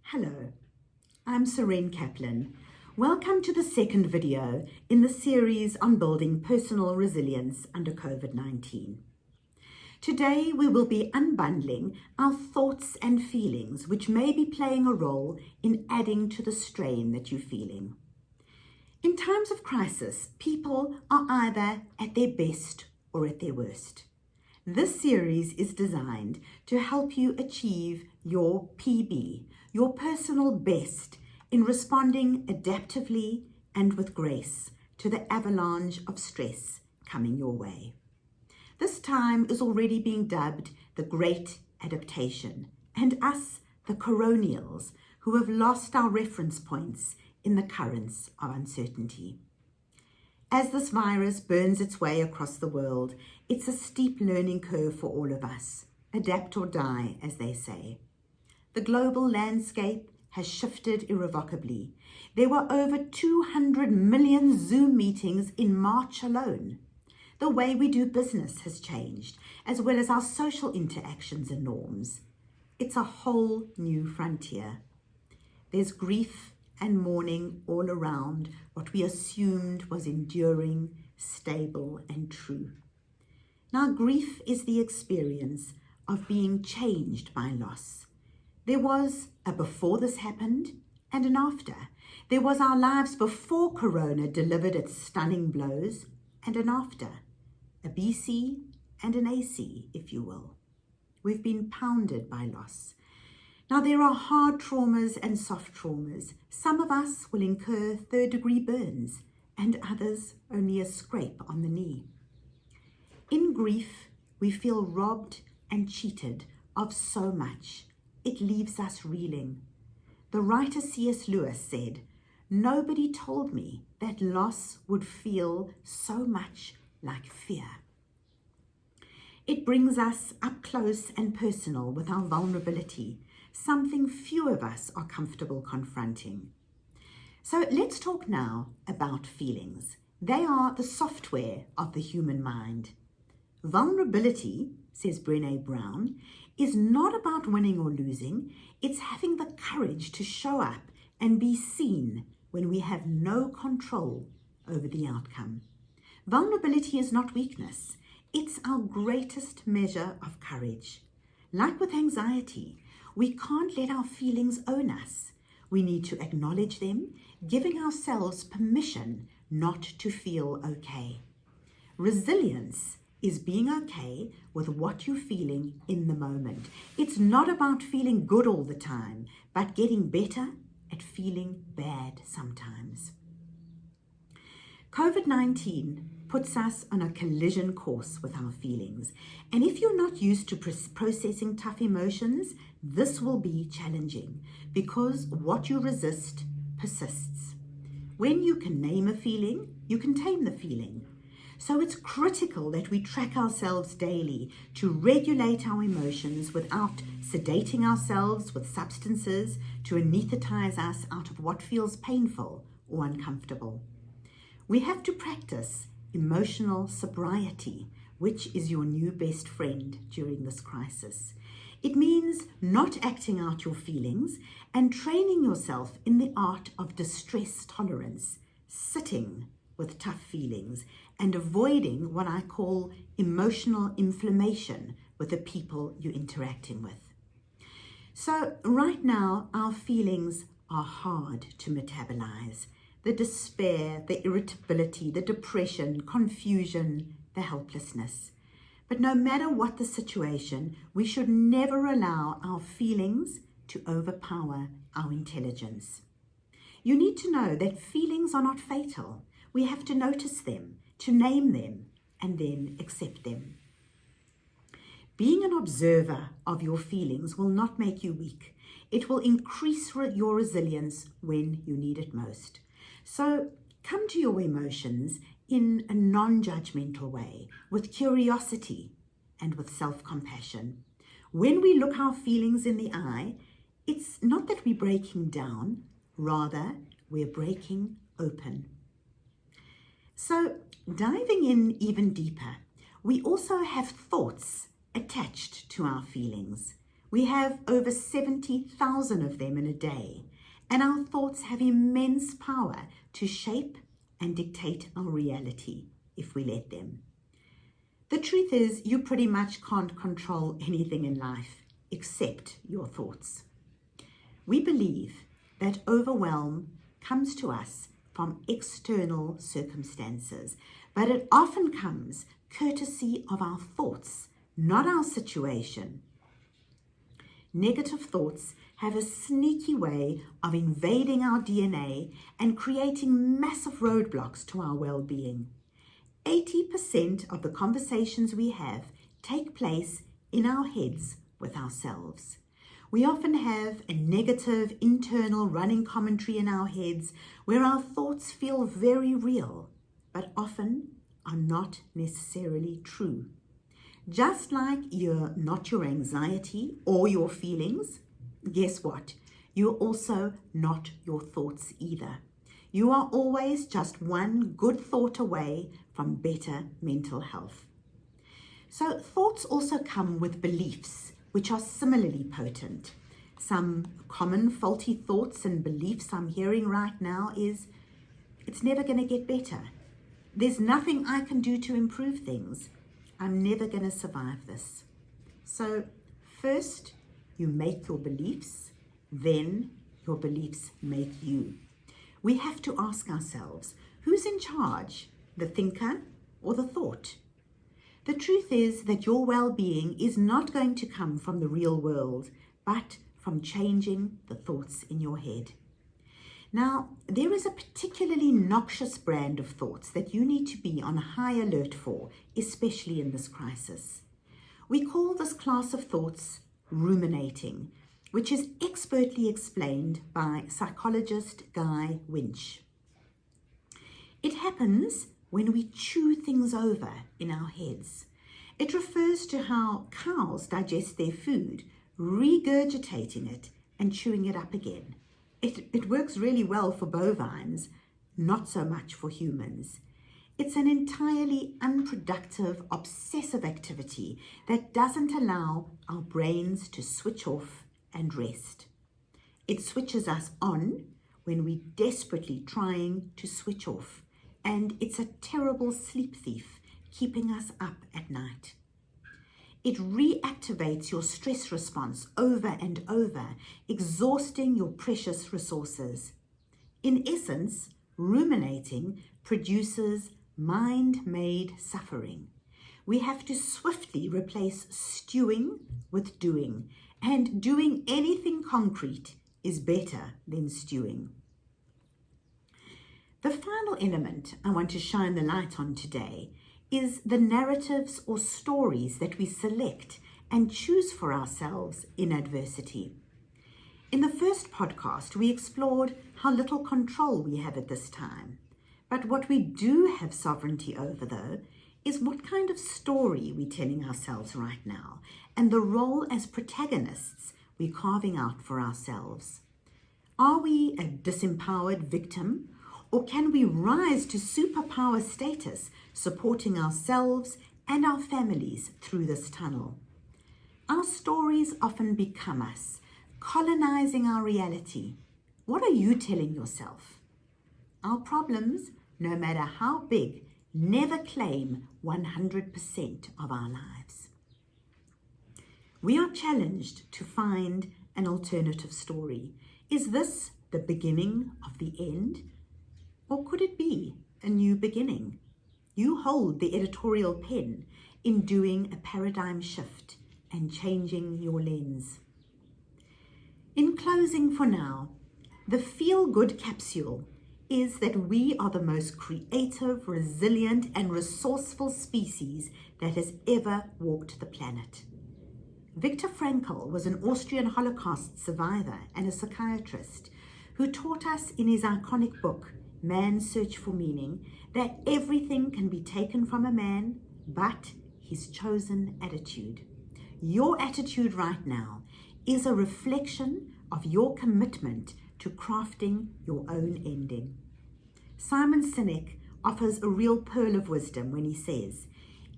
Hello, I'm Serene Kaplan. Welcome to the second video in the series on building personal resilience under COVID-19. Today we will be unbundling our thoughts and feelings which may be playing a role in adding to the strain that you're feeling. In times of crisis, people are either at their best or at their worst. This series is designed to help you achieve your PB, your personal best, in responding adaptively and with grace to the avalanche of stress coming your way. This time is already being dubbed the Great Adaptation, and us, the coronials, who have lost our reference points in the currents of uncertainty. As this virus burns its way across the world, it's a steep learning curve for all of us. Adapt or die, as they say. The global landscape has shifted irrevocably. There were over 200 million Zoom meetings in March alone. The way we do business has changed, as well as our social interactions and norms. It's a whole new frontier. There's grief and mourning all around what we assumed was enduring, stable, and true. Now, grief is the experience of being changed by loss. There was a before this happened and an after. There was our lives before Corona delivered its stunning blows, and an after, a BC and an AC, if you will. We've been pounded by loss. Now, there are hard traumas and soft traumas. Some of us will incur third-degree burns, and others only a scrape on the knee. In grief, we feel robbed and cheated of so much. It leaves us reeling. The writer C.S. Lewis said, "Nobody told me that loss would feel so much like fear." It brings us up close and personal with our vulnerability, something few of us are comfortable confronting. So let's talk now about feelings. They are the software of the human mind. Vulnerability, says Brené Brown, is not about winning or losing. It's having the courage to show up and be seen when we have no control over the outcome. Vulnerability is not weakness. It's our greatest measure of courage. Like with anxiety, we can't let our feelings own us. We need to acknowledge them, giving ourselves permission not to feel okay. Resilience is being okay with what you're feeling in the moment. It's not about feeling good all the time, but getting better at feeling bad sometimes. COVID-19 puts us on a collision course with our feelings. And if you're not used to processing tough emotions, this will be challenging because what you resist persists. When you can name a feeling, you can tame the feeling. So it's critical that we track ourselves daily to regulate our emotions without sedating ourselves with substances to anesthetize us out of what feels painful or uncomfortable. We have to practice emotional sobriety, which is your new best friend during this crisis. It means not acting out your feelings and training yourself in the art of distress tolerance, sitting with tough feelings and avoiding what I call emotional inflammation with the people you're interacting with. So right now, our feelings are hard to metabolize. The despair, the irritability, the depression, confusion, the helplessness. But no matter what the situation, we should never allow our feelings to overpower our intelligence. You need to know that feelings are not fatal. We have to notice them, to name them, and then accept them. Being an observer of your feelings will not make you weak. It will increase your resilience when you need it most. So come to your emotions in a non-judgmental way, with curiosity and with self-compassion. When we look our feelings in the eye, it's not that we're breaking down, rather we're breaking open. So diving in even deeper, we also have thoughts attached to our feelings. We have over 70,000 of them in a day, and our thoughts have immense power to shape and dictate our reality if we let them. The truth is, you pretty much can't control anything in life except your thoughts. We believe that overwhelm comes to us from external circumstances, but it often comes courtesy of our thoughts, not our situation. Negative thoughts have a sneaky way of invading our DNA and creating massive roadblocks to our well-being. 80% of the conversations we have take place in our heads with ourselves. We often have a negative internal running commentary in our heads where our thoughts feel very real, but often are not necessarily true. Just like you're not your anxiety or your feelings, guess what? You're also not your thoughts either. You are always just one good thought away from better mental health. So thoughts also come with beliefs, which are similarly potent. Some common faulty thoughts and beliefs I'm hearing right now is, it's never going to get better. There's nothing I can do to improve things. I'm never going to survive this. So first, you make your beliefs, then your beliefs make you. We have to ask ourselves, who's in charge, the thinker or the thought? The truth is that your well-being is not going to come from the real world, but from changing the thoughts in your head. Now, there is a particularly noxious brand of thoughts that you need to be on high alert for, especially in this crisis. We call this class of thoughts ruminating, which is expertly explained by psychologist Guy Winch. It happens when we chew things over in our heads. It refers to how cows digest their food, regurgitating it and chewing it up again. It works really well for bovines, not so much for humans. It's an entirely unproductive, obsessive activity that doesn't allow our brains to switch off and rest. It switches us on when we're desperately trying to switch off, and it's a terrible sleep thief keeping us up at night. It reactivates your stress response over and over, exhausting your precious resources. In essence, ruminating produces mind-made suffering. We have to swiftly replace stewing with doing, and doing anything concrete is better than stewing. The final element I want to shine the light on today is the narratives or stories that we select and choose for ourselves in adversity. In the first podcast, we explored how little control we have at this time. But what we do have sovereignty over, though, is what kind of story we're telling ourselves right now and the role as protagonists we're carving out for ourselves. Are we a disempowered victim, or can we rise to superpower status, supporting ourselves and our families through this tunnel? Our stories often become us, colonizing our reality. What are you telling yourself? Our problems, no matter how big, never claim 100% of our lives. We are challenged to find an alternative story. Is this the beginning of the end? Or could it be a new beginning? You hold the editorial pen in doing a paradigm shift and changing your lens. In closing for now, the feel-good capsule is that we are the most creative, resilient, and resourceful species that has ever walked the planet. Viktor Frankl was an Austrian Holocaust survivor and a psychiatrist who taught us in his iconic book, Man's Search for Meaning, that everything can be taken from a man but his chosen attitude. Your attitude right now is a reflection of your commitment to crafting your own ending. Simon Sinek offers a real pearl of wisdom when he says,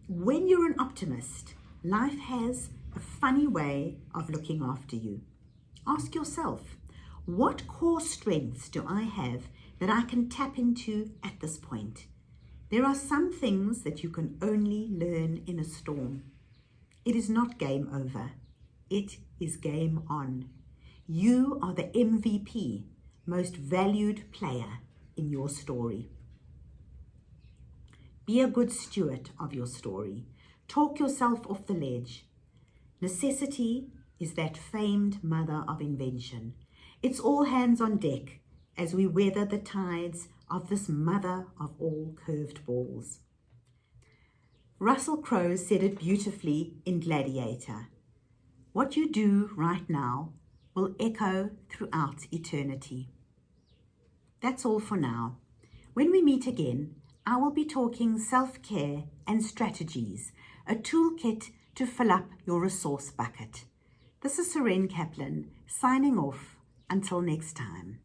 when you're an optimist, life has a funny way of looking after you. Ask yourself, what core strengths do I have that I can tap into at this point? There are some things that you can only learn in a storm. It is not game over. It is game on. You are the MVP, most valued player in your story. Be a good steward of your story. Talk yourself off the ledge. Necessity is that famed mother of invention. It's all hands on deck as we weather the tides of this mother of all curved balls. Russell Crowe said it beautifully in Gladiator. What you do right now will echo throughout eternity. That's all for now. When we meet again, I will be talking self-care and strategies, a toolkit to fill up your resource bucket. This is Serene Kaplan, signing off. Until next time.